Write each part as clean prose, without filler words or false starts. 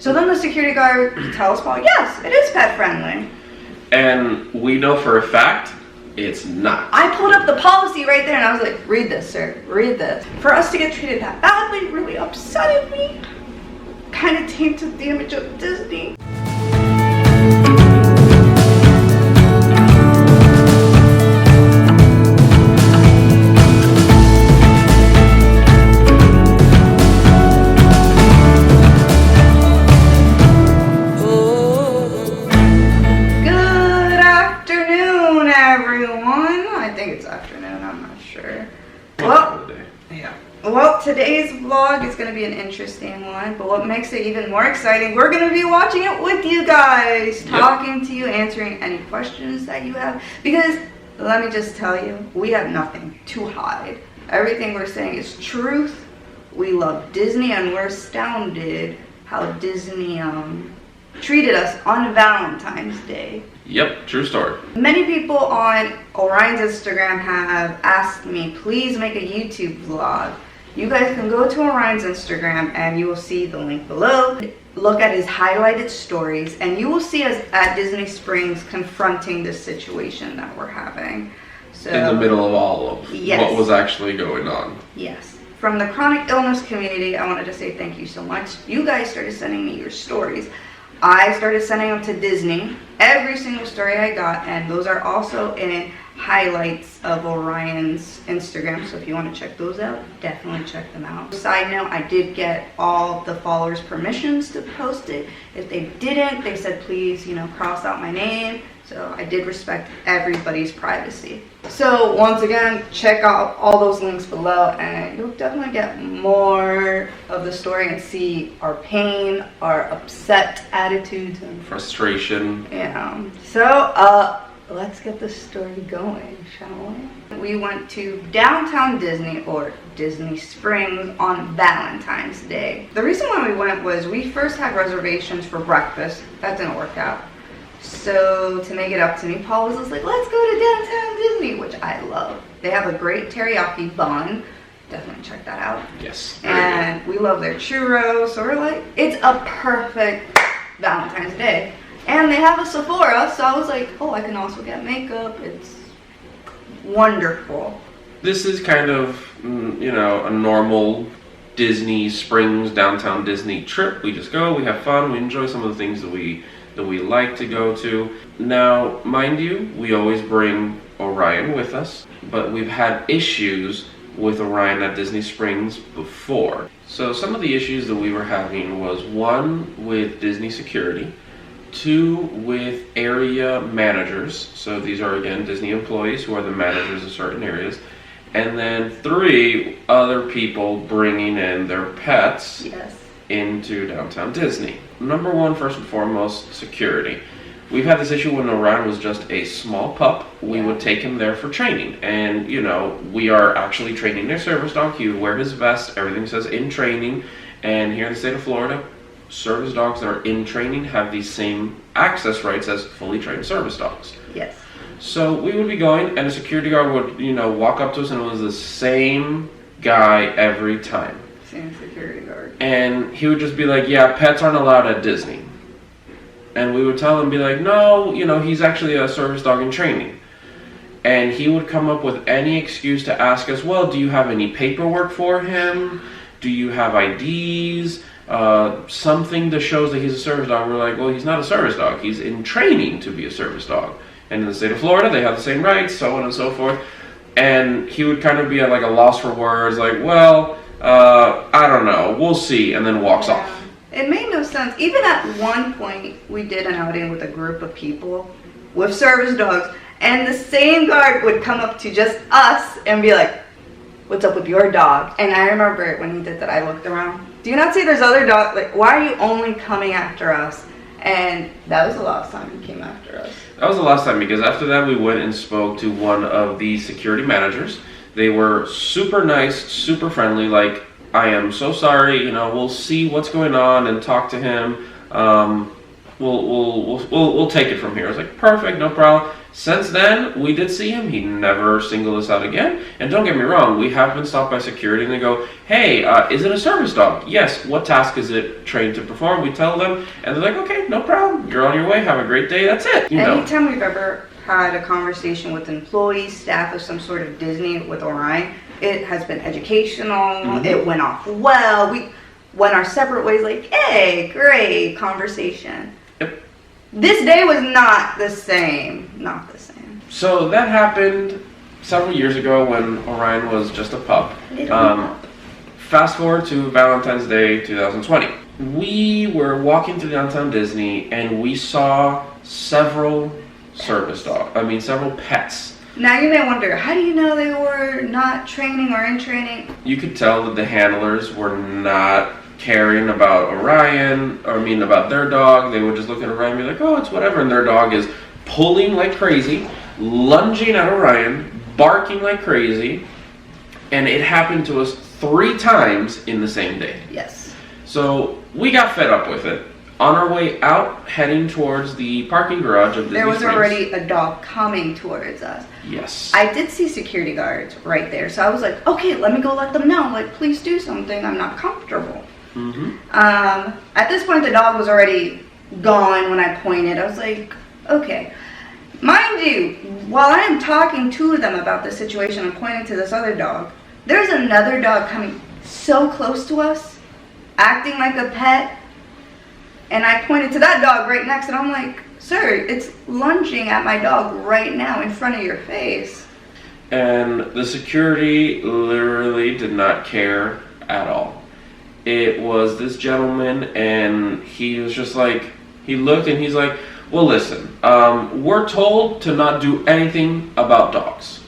So then the security guard tells Paul, yes, it is pet friendly. And we know for a fact it's not. I pulled up the policy right there and I was like, read this, sir, read this. For us to get treated that badly really upsetted me. Kind of tainted the image of Disney. Well, today's vlog is going to be an interesting one, but what makes it even more exciting, we're going to be watching it with you guys, talking to you, answering any questions that you have, because let me just tell you, we have nothing to hide. Everything we're saying is truth. We love Disney, and we're astounded how Disney treated us on Valentine's Day. Yep, true story. Many people on Orion's Instagram have asked me, please make a YouTube vlog. You guys can go to Orion's Instagram and you will see the link below. Look at his highlighted stories and you will see us at Disney Springs confronting this situation that we're having. So, in the middle of all of what was actually going on. Yes. From the chronic illness community, I wanted to say thank you so much. You guys started sending me your stories. I started sending them to Disney, every single story I got, and those are also in highlights of Orion's Instagram, so if you want to check those out, definitely check them out. Side note, I did get all the followers' permissions to post it. If they didn't, they said please, cross out my name, so I did respect everybody's privacy. So once again, check out all those links below and you'll definitely get more of the story and see our pain, our upset attitudes and frustration. Yeah. So let's get the story going, shall we? We went to downtown Disney, or Disney Springs, on Valentine's Day. The reason why we went was we first had reservations for breakfast. That didn't work out. So to make it up to me, Paul was just like, let's go to downtown Disney, which I love. They have a great teriyaki bun. Definitely check that out. Yes. And we love their churros. So we're like, it's a perfect Valentine's Day. And they have a Sephora, so I was like, oh, I can also get makeup. It's wonderful. This is kind of, a normal Disney Springs, downtown Disney trip. We just go, we have fun, we enjoy some of the things that we like to go to. Now, mind you, we always bring Orion with us, but we've had issues with Orion at Disney Springs before. So some of the issues that we were having was, one, with Disney security, two, with area managers. So these are, again, Disney employees who are the managers of certain areas. And then three, other people bringing in their pets into downtown Disney. Number one, first and foremost, security. We've had this issue when Orion was just a small pup. We would take him there for training. And, we are actually training their service dog. He would wear his vest. Everything says in training. And here in the state of Florida, service dogs that are in training have the same access rights as fully trained service dogs. Yes. So we would be going, and a security guard would, walk up to us, and it was the same guy every time. Same security guard. And he would just be like, yeah, pets aren't allowed at Disney. And we would tell him, be like, no, he's actually a service dog in training. And he would come up with any excuse to ask us, well, do you have any paperwork for him? Do you have IDs? Something that shows that he's a service dog. We're like, well, he's not a service dog. He's in training to be a service dog. And in the state of Florida, they have the same rights, so on and so forth. And he would kind of be at like a loss for words, like, well, I don't know, we'll see, and then walks off. It made no sense. Even at one point, we did an outing with a group of people with service dogs, and the same guard would come up to just us and be like, what's up with your dog? And I remember when he did that, I looked around. Do you not see there's other dogs? Like, why are you only coming after us? And that was the last time he came after us. That was the last time, because after that we went and spoke to one of the security managers. They were super nice, super friendly, like, I am so sorry, we'll see what's going on and talk to him. we'll take it from here. I was like, perfect, no problem. Since then, we did see him. He never singled us out again. And don't get me wrong, we have been stopped by security and they go, hey, is it a service dog? Yes. What task is it trained to perform? We tell them, and they're like, okay, no problem. You're on your way. Have a great day. That's it. Anytime we've ever had a conversation with employees, staff of some sort of Disney with Orion, it has been educational. It went off well. We went our separate ways, like, hey, great conversation. Yep. This day was not the same. Not the same. So that happened several years ago when Orion was just a pup. Fast forward to Valentine's Day 2020. We were walking through downtown Disney and we saw several several pets. Now you may wonder, how do you know they were not training or in training? You could tell that the handlers were not caring about Orion, about their dog. They would just look at Orion and be like, oh, it's whatever. And their dog is pulling like crazy, lunging at Orion, barking like crazy. And it happened to us 3 times in the same day. Yes. So we got fed up with it. On our way out, heading towards the parking garage of Disney There was Springs, already a dog coming towards us. Yes. I did see security guards right there, so I was like, okay, let me go let them know. Like, please do something. I'm not comfortable. At this point, the dog was already gone when I pointed. I was like, okay. Mind you, while I am talking to them about this situation and pointing to this other dog, there's another dog coming so close to us, acting like a pet. And I pointed to that dog right next, and I'm like, sir, it's lunging at my dog right now in front of your face. And the security literally did not care at all. It was this gentleman, and he was just like, he looked and he's like, well, listen, we're told to not do anything about dogs.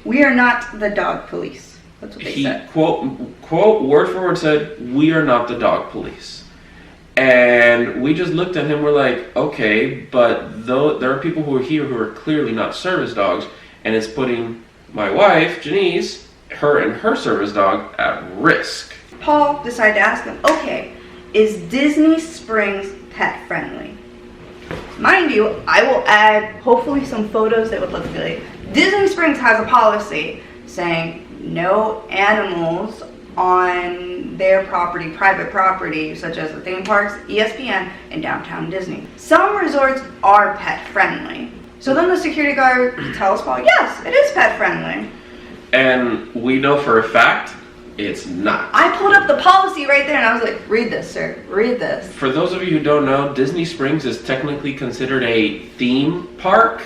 We are not the dog police. That's what they said. Quote, word for word said, we are not the dog police. And we just looked at him, we're like, okay, but there are people who are here who are clearly not service dogs, and it's putting my wife, Janice, her and her service dog at risk. Paul decided to ask him, okay, is Disney Springs pet friendly? Mind you, I will add hopefully some photos that would look good. Disney Springs has a policy saying no animals on their property, private property, such as the theme parks, ESPN, and downtown Disney. Some resorts are pet friendly. So then the security guard tells Paul, yes, it is pet friendly. And we know for a fact, it's not. I pulled up the policy right there and I was like, read this, sir, read this. For those of you who don't know, Disney Springs is technically considered a theme park.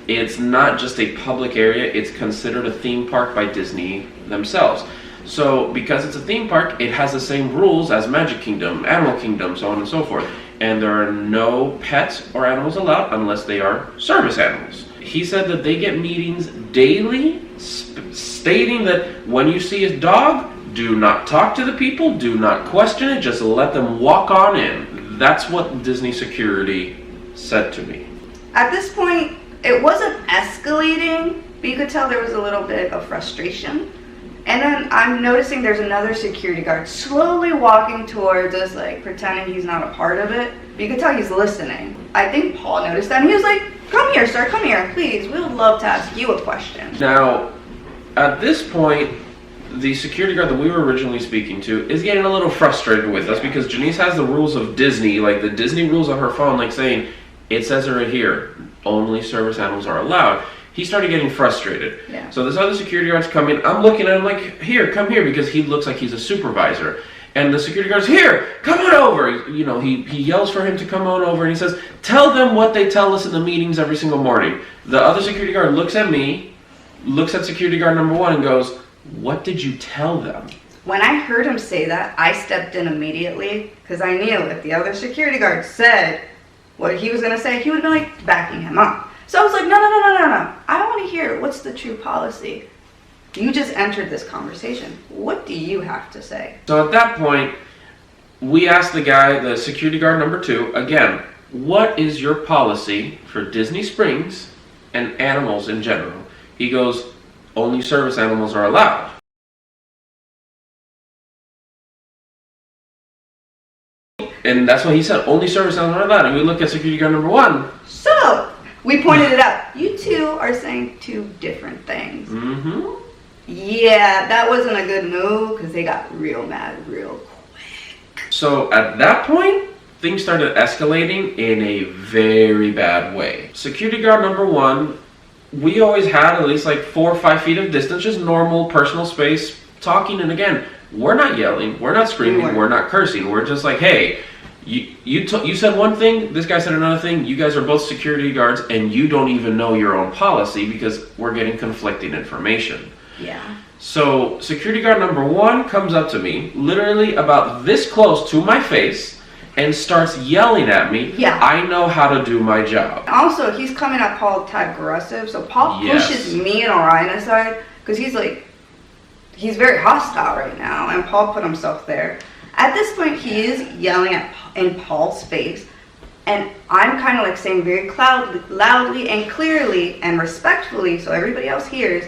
It's not just a public area, it's considered a theme park by Disney themselves. So because it's a theme park, it has the same rules as Magic Kingdom, Animal Kingdom, so on and so forth. And there are no pets or animals allowed unless they are service animals. He said that they get meetings daily stating that when you see a dog, do not talk to the people, do not question it, just let them walk on in. That's what Disney security said to me. At this point, it wasn't escalating, but you could tell there was a little bit of frustration. And then I'm noticing there's another security guard slowly walking towards us, like pretending he's not a part of it. But you can tell he's listening. I think Paul noticed that and he was like, come here, sir, come here, please. We would love to ask you a question. Now, at this point, the security guard that we were originally speaking to is getting a little frustrated with us because Janice has the rules of Disney, like the Disney rules on her phone, like saying, it says right here, only service animals are allowed. He started getting frustrated. Yeah. So this other security guard's coming. I'm looking at him like, here, come here, because he looks like he's a supervisor. And the security guard's, here, come on over. You know, he yells for him to come on over, and he says, tell them what they tell us in the meetings every single morning. The other security guard looks at me, looks at security guard number 1, and goes, what did you tell them? When I heard him say that, I stepped in immediately because I knew if the other security guard said what he was going to say, he would be like backing him up. So I was like, no. I want to hear what's the true policy. You just entered this conversation. What do you have to say? So at that point, we asked the guy, the security guard number 2, again, what is your policy for Disney Springs and animals in general? He goes, only service animals are allowed. And that's what he said, only service sounds like that. And we look at security guard number 1. So, we pointed it out. You two are saying 2 different things. Mm-hmm. Yeah, that wasn't a good move because they got real mad real quick. So at that point, things started escalating in a very bad way. Security guard number 1, we always had at least like 4 or 5 feet of distance, just normal personal space, talking. And again, we're not yelling, we're not screaming, we're not cursing. We're just like, hey, you said one thing, this guy said another thing. You guys are both security guards, and you don't even know your own policy because we're getting conflicting information. Yeah. So security guard number 1 comes up to me, literally about this close to my face, and starts yelling at me. Yeah. I know how to do my job. Also, he's coming at Paul type aggressive, so Paul pushes me and Orion aside because he's very hostile right now, and Paul put himself there. At this point, he is yelling in Paul's face, and I'm kind of like saying very loudly and clearly and respectfully, so everybody else hears,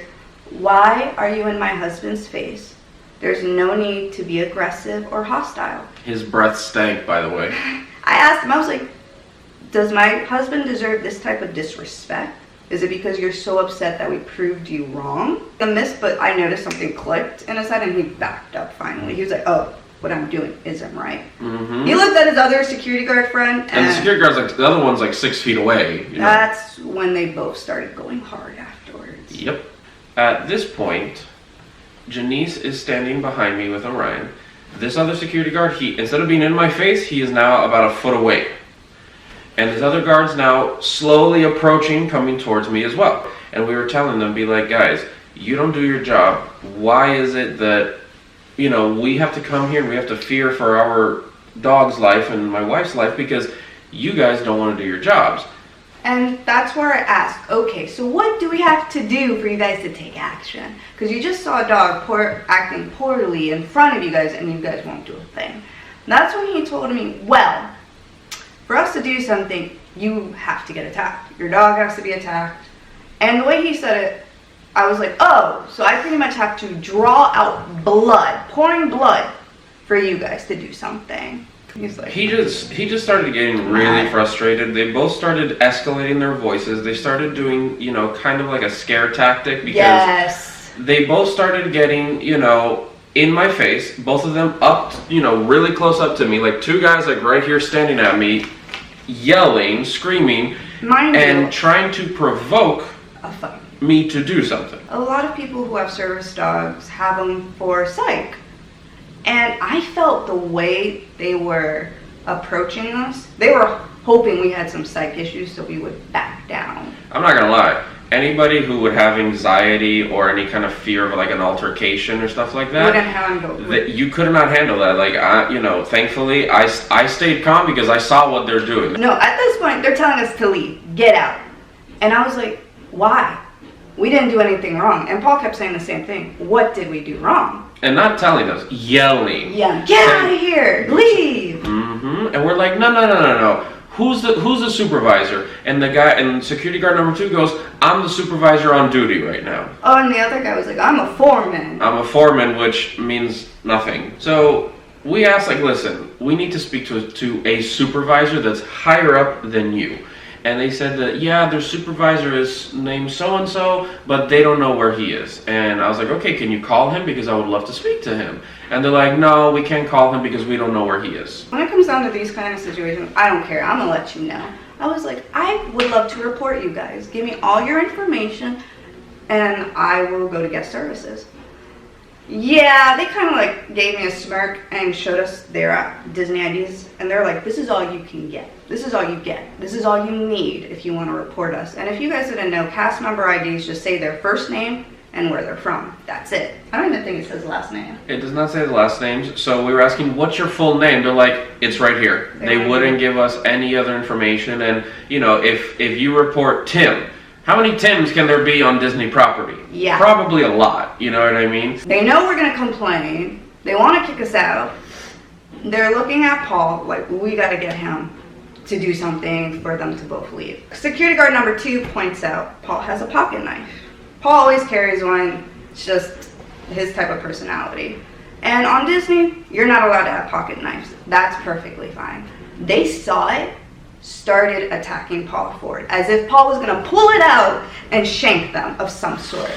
why are you in my husband's face? There's no need to be aggressive or hostile. His breath stank, by the way. I asked him, I was like, does my husband deserve this type of disrespect? Is it because you're so upset that we proved you wrong? But I noticed something clicked in his head, and he backed up finally. He was like, oh, what I'm doing isn't right. Mm-hmm. He looked at his other security guard friend, and the security guard's like, the other one's like 6 feet away. You know? That's when they both started going hard afterwards. Yep. At this point, Janice is standing behind me with Orion. This other security guard, instead of being in my face, he is now about a foot away. And this other guard's now slowly approaching, coming towards me as well. And we were telling them, be like, guys, you don't do your job. Why is it that, we have to come here and we have to fear for our dog's life and my wife's life because you guys don't want to do your jobs? And that's where I asked, okay, so what do we have to do for you guys to take action? Because you just saw a dog acting poorly in front of you guys, and you guys won't do a thing. And that's when he told me, well, for us to do something, you have to get attacked. Your dog has to be attacked. And the way he said it, I was like, oh, so I pretty much have to draw out blood, pouring blood, for you guys to do something. He's like, he just started getting really frustrated. They both started escalating their voices. They started doing, kind of like a scare tactic because they both started getting, in my face, both of them up, really close up to me, like 2 guys like right here standing at me, yelling, screaming, and trying to provoke a fight. Me to do something. A lot of people who have service dogs have them for psych. And I felt the way they were approaching us, they were hoping we had some psych issues so we would back down. I'm not gonna lie. Anybody who would have anxiety or any kind of fear of like an altercation or stuff like that, wouldn't handle it. You could not handle that. Like, thankfully, I stayed calm because I saw what they're doing. No, at this point, they're telling us to leave, get out. And I was like, why? We didn't do anything wrong. And Paul kept saying the same thing. What did we do wrong? And not telling us, yelling. Yeah, get out of here, leave. Mm-hmm. And we're like, no. Who's the supervisor? And the guy, and security guard number 2 goes, I'm the supervisor on duty right now. Oh, and the other guy was like, I'm a foreman. I'm a foreman, which means nothing. So we asked, like, listen, we need to speak to a supervisor that's higher up than you. And they said that, yeah, their supervisor is named so-and-so, but they don't know where he is. And I was like, okay, can you call him? Because I would love to speak to him. And they're like, no, we can't call him because we don't know where he is. When it comes down to these kind of situations, I don't care. I'm going to let you know. I was like, I would love to report you guys. Give me all your information, and I will go to guest services. Yeah, they kind of like gave me a smirk and showed us their Disney IDs, and they're like, this is all you can get. This is all you get. This is all you need if you want to report us. And if you guys didn't know, cast member IDs just say their first name and where they're from. That's it. I don't even think it says last name. It does not say the last names. So we were asking, what's your full name? They're like, it's right here. They wouldn't give us any other information. And, if you report Tim, how many Tims can there be on Disney property? Yeah. Probably a lot, you know what I mean? They know we're going to complain. They want to kick us out. They're looking at Paul like, we got to get him to do something for them to both leave. Security guard number 2 points out Paul has a pocket knife. Paul always carries one. It's just his type of personality. And on Disney, you're not allowed to have pocket knives. That's perfectly fine. They saw it, started attacking Paul for it, as if Paul was going to pull it out and shank them of some sort.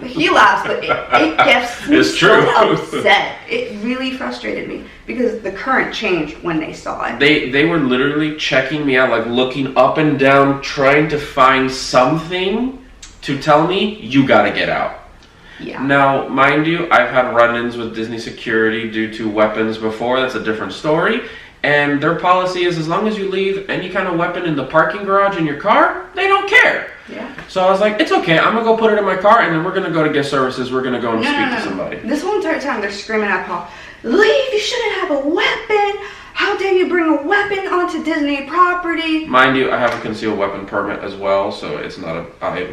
He laughs, but it gets me so upset. It really frustrated me because the current changed when they saw it. They were literally checking me out, like looking up and down, trying to find something to tell me, you gotta get out. Yeah. Now, mind you, I've had run-ins with Disney security due to weapons before. That's a different story. And their policy is as long as you leave any kind of weapon in the parking garage in your car, they don't care. Yeah. So I was like, it's okay, I'm gonna go put it in my car and then we're gonna go to guest services, we're gonna go and speak to somebody. This whole entire time they're screaming at Paul, leave, you shouldn't have a weapon. How dare you bring a weapon onto Disney property? Mind you, I have a concealed weapon permit as well, so it's not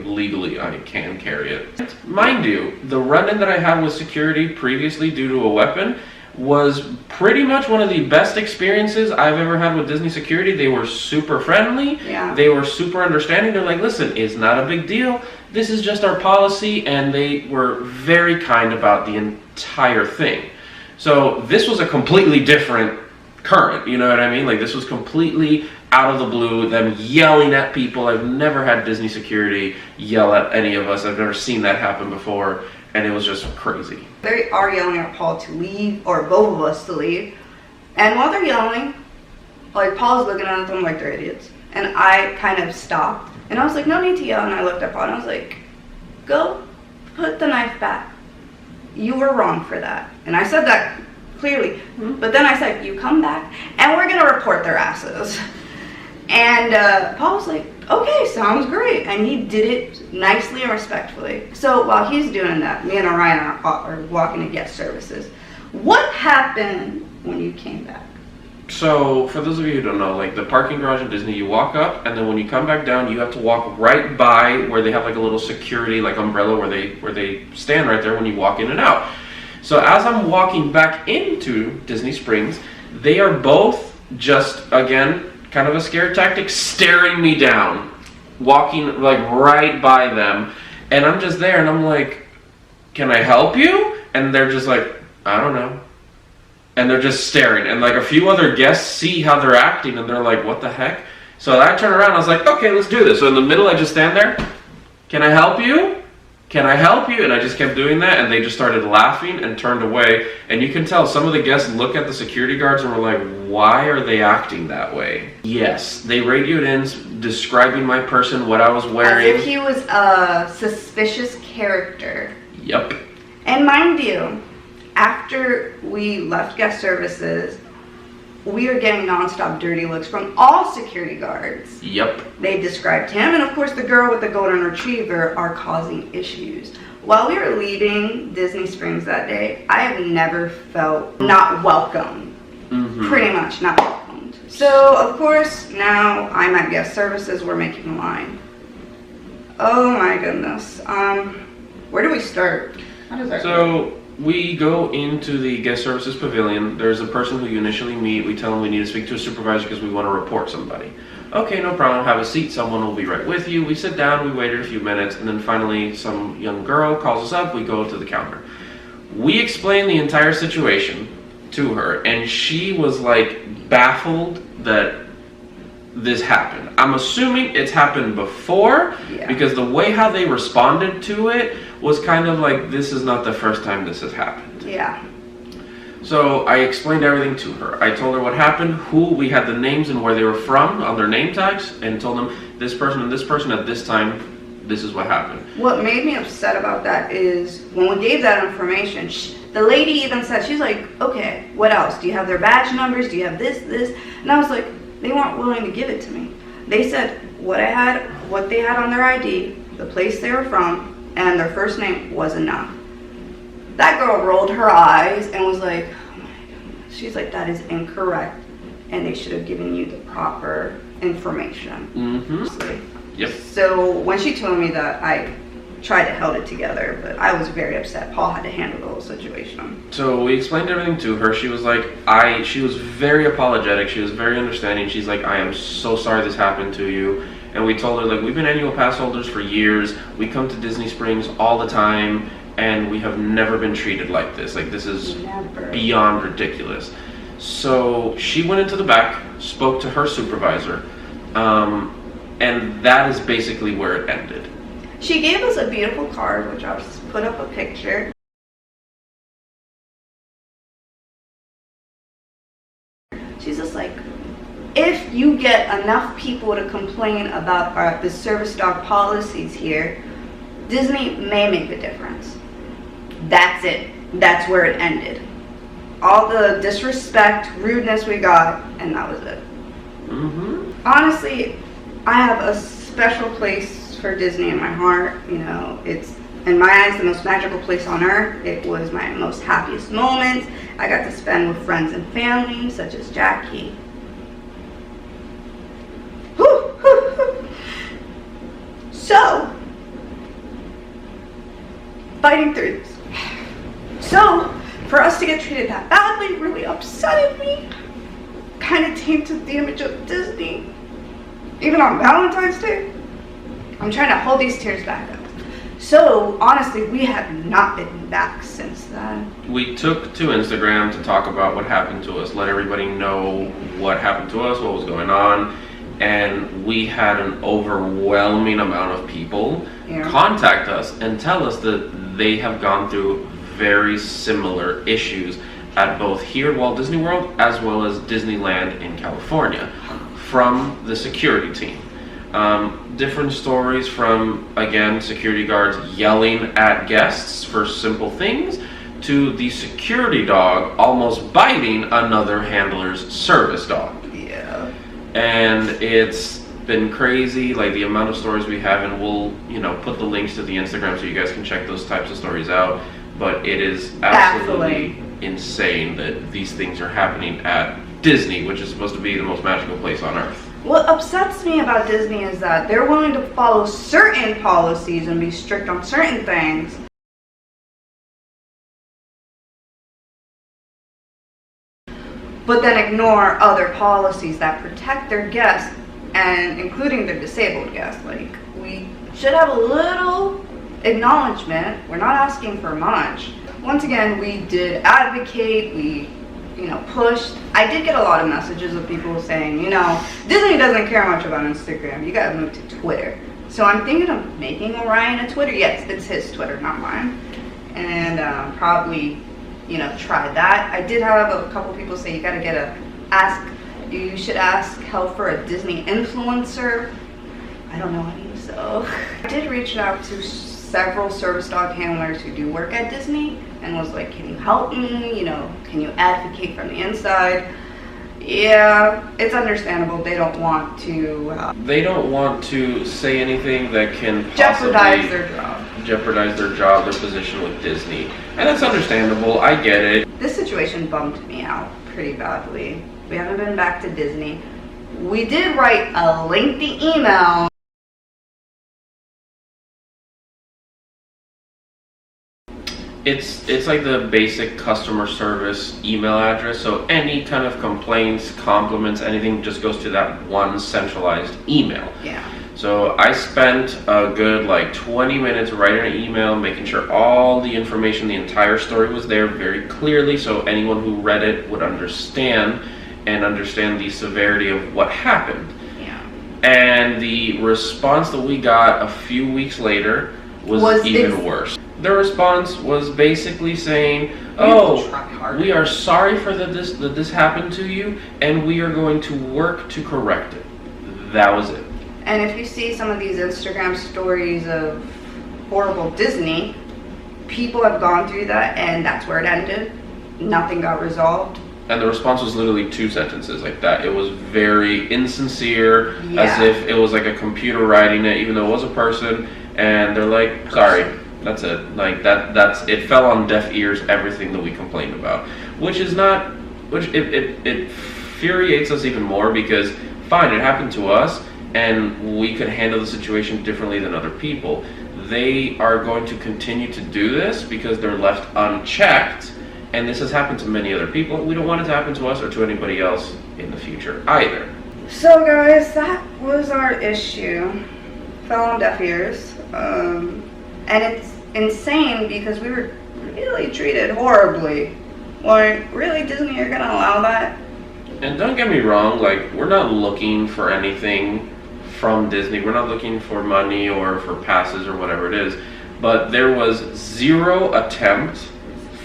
legally I can carry it. Mind you, the run-in that I had with security previously due to a weapon was pretty much one of the best experiences I've ever had with Disney security. They were super friendly. Yeah. They were super understanding. They're like, listen, it's not a big deal. This is just our policy, and they were very kind about the entire thing. So this was a completely different current, you know what I mean? Like, this was completely out of the blue, them yelling at people. I've never had Disney security yell at any of us. I've never seen that happen before, and it was just crazy. They are yelling at Paul to leave, or both of us to leave. And while they're yelling, like, Paul's looking at them like they're idiots. And I kind of stopped, and I was like, no need to yell. And I looked at Paul, and I was like, go put the knife back. You were wrong for that. And I said that clearly. But then I said, you come back, and we're going to report their asses. And Paul was like, okay, sounds great. And he did it nicely and respectfully. So while he's doing that, me and Orion are walking to guest services. What happened when you came back? So, for those of you who don't know, like the parking garage in Disney, you walk up, and then when you come back down, you have to walk right by where they have like a little security, like umbrella, where they stand right there when you walk in and out. So as I'm walking back into Disney Springs, they are both just, again, kind of a scare tactic, staring me down, walking like right by them, and I'm just there, and I'm like, can I help you? And they're just like, I don't know. And they're just staring, and like a few other guests see how they're acting, and they're like, what the heck? So I turn around, I was like, okay, let's do this. So in the middle, I just stand there, can I help you? Can I help you? And I just kept doing that, and they just started laughing and turned away. And you can tell some of the guests look at the security guards and were like, why are they acting that way? Yes, they radioed in describing my person, what I was wearing. As if he was a suspicious character. Yep. And mind you, after we left guest services, we are getting nonstop dirty looks from all security guards. Yep. They described him, and of course the girl with the golden retriever are causing issues. While we were leaving Disney Springs that day, I have never felt not welcome. Pretty much not welcomed. So of course now I'm at guest services, we're making a line. Oh my goodness. Where do we start? How does that go? We go into the guest services pavilion. There's a person who you initially meet. We tell them we need to speak to a supervisor because we want to report somebody. Okay, no problem. Have a seat. Someone will be right with you. We sit down. We waited a few minutes, and then finally some young girl calls us up. We go to the counter. We explain the entire situation to her, and she was like baffled that this happened. I'm assuming it's happened before, because the way how they responded to it was kind of like, this is not the first time this has happened. Yeah. So I explained everything to her. I told her what happened, who we had the names and where they were from on their name tags, and told them this person and this person at this time, this is what happened. What made me upset about that is when we gave that information, the lady even said, she's like, okay, what else? Do you have their badge numbers? Do you have this? And I was like, they weren't willing to give it to me. They said what they had on their ID, the place they were from, and their first name was enough. That girl rolled her eyes and was like, oh my goodness. She's like, that is incorrect, and they should have given you the proper information. Yep. So when she told me that, I tried to hold it together, but I was very upset. Paul had to handle the whole situation. So we explained everything to her. She was like, she was very apologetic. She was very understanding. She's like, I am so sorry this happened to you. And we told her, like, we've been annual pass holders for years. We come to Disney Springs all the time. and we have never been treated like this. Like, this is Never. beyond ridiculous. So she went into the back, spoke to her supervisor, and that is basically where it ended. She gave us a beautiful card, which I'll just put up a picture. She's just like, if you get enough people to complain about the service dog policies here, Disney may make a difference. That's it. That's where it ended. All the disrespect, rudeness we got, and that was it. Honestly, I have a special place for Disney in my heart. You know, it's, in my eyes, the most magical place on earth. It was my most happiest moments. I got to spend with friends and family, such as Jackie. So, fighting through this. So, for us to get treated that badly really upsetted me. Kind of tainted the image of Disney. Even on Valentine's Day. I'm trying to hold these tears back up. So, honestly, we have not been back since then. We took to Instagram to talk about what happened to us, let everybody know what happened to us, what was going on, and we had an overwhelming amount of people contact us and tell us that they have gone through very similar issues at both here at Walt Disney World as well as Disneyland in California from the security team. Different stories from, again, security guards yelling at guests for simple things, to the security dog almost biting another handler's service dog. Yeah. And it's been crazy, like the amount of stories we have, and we'll, put the links to the Instagram so you guys can check those types of stories out. But it is absolutely insane that these things are happening at Disney, which is supposed to be the most magical place on earth. What upsets me about Disney is that they're willing to follow certain policies and be strict on certain things, but then ignore other policies that protect their guests, and including the disabled guests. Like, we should have a little acknowledgement. We're not asking for much. Once again, we did advocate, we pushed. I did get a lot of messages of people saying, Disney doesn't care much about Instagram. You gotta move to Twitter. So I'm thinking of making Orion a Twitter. Yes, it's his Twitter, not mine. And probably, try that. I did have a couple people say you gotta you should ask help for a Disney influencer. I don't know any, so. I did reach out to several service dog handlers who do work at Disney and was like, can you help me? Can you advocate from the inside? Yeah, it's understandable. They don't want to say anything that can possibly jeopardize their job, their position with Disney. And that's understandable. I get it. This situation bummed me out pretty badly. We haven't been back to Disney. We did write a lengthy email. It's like the basic customer service email address, so any kind of complaints, compliments, anything just goes to that one centralized email. Yeah. So I spent a good 20 minutes writing an email, making sure all the information, the entire story was there very clearly, so anyone who read it would understand the severity of what happened. Yeah. And the response that we got a few weeks later was even worse. The response was basically saying, we are sorry for that this happened to you, and we are going to work to correct it. That was it. And if you see some of these Instagram stories of horrible Disney, people have gone through that, and that's where it ended. Nothing got resolved. And the response was literally 2 sentences like that. It was very insincere, as if it was like a computer writing it, even though it was a person, and they're like, sorry. That's it. That's it. Fell on deaf ears, everything that we complained about, which it infuriates us even more, because fine, it happened to us and we could handle the situation differently than other people. They are going to continue to do this because they're left unchecked, and this has happened to many other people. We don't want it to happen to us or to anybody else in the future either. So guys, that was our issue. Fell on deaf ears. And insane because we were really treated horribly. Like, really, Disney, you're gonna allow that? And don't get me wrong, like, we're not looking for anything from Disney. We're not looking for money or for passes or whatever it is. But there was zero attempt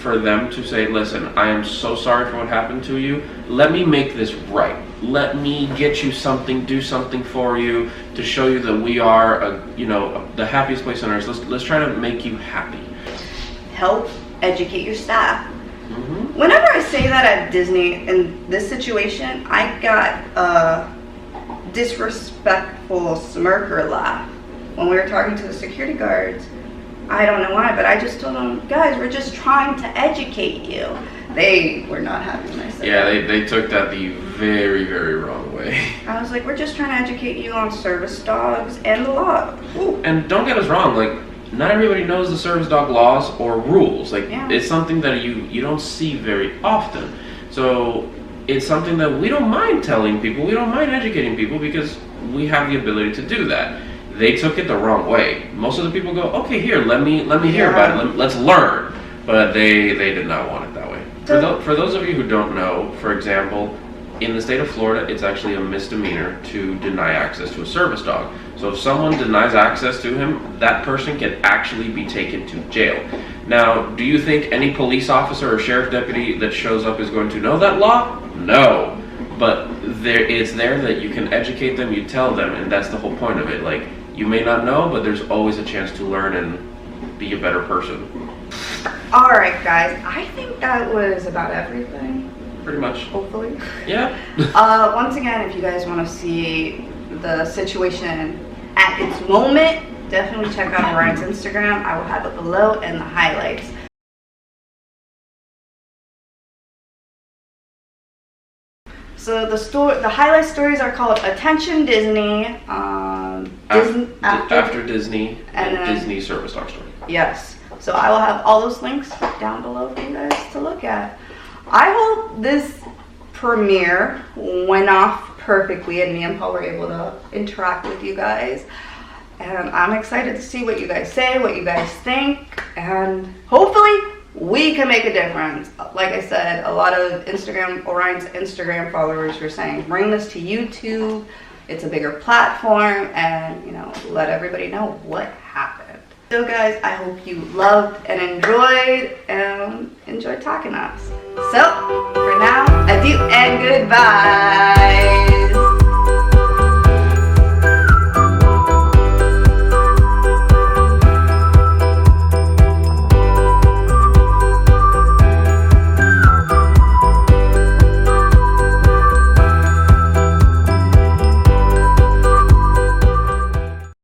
for them to say, listen, I am so sorry for what happened to you. Let me make this right. Let me get you something, do something for you to show you that we are, the happiest place on earth. Let's try to make you happy. Help educate your staff. Mm-hmm. Whenever I say that at Disney in this situation, I got a disrespectful smirk or laugh when we were talking to the security guards. I don't know why, but I just told them, guys, we're just trying to educate you. They were not happy when I said Yeah, that. they took that the very, very wrong way. I was like, we're just trying to educate you on service dogs and the law. Ooh. And don't get us wrong, like, not everybody knows the service dog laws or rules. Like, Yeah. It's something that you don't see very often. So it's something that we don't mind telling people. We don't mind educating people because we have the ability to do that. They took it the wrong way. Most of the people go, okay, here, let me hear about it. Let's learn. But they did not want it that way. For those of you who don't know, for example, in the state of Florida, it's actually a misdemeanor to deny access to a service dog. So if someone denies access to him, that person can actually be taken to jail. Now, do you think any police officer or sheriff deputy that shows up is going to know that law? No. But it's there that you can educate them, you tell them, and that's the whole point of it. Like, you may not know, but there's always a chance to learn and be a better person. All right, guys. I think that was about everything. Pretty much. Hopefully. Yeah. Once again, if you guys want to see the situation at its moment, definitely check out Orion's Instagram. I will have it below in the highlights. So the highlight stories are called Attention Disney, After Disney and then- Disney Service Dog Story. Yes. So I will have all those links down below for you guys to look at. I hope this premiere went off perfectly and me and Paul were able to interact with you guys. And I'm excited to see what you guys say, what you guys think, and hopefully we can make a difference. Like I said, a lot of Orion's Instagram followers were saying, bring this to YouTube. It's a bigger platform, and let everybody know what happened. So guys, I hope you loved and enjoyed talking to us. So for now, adieu and goodbye.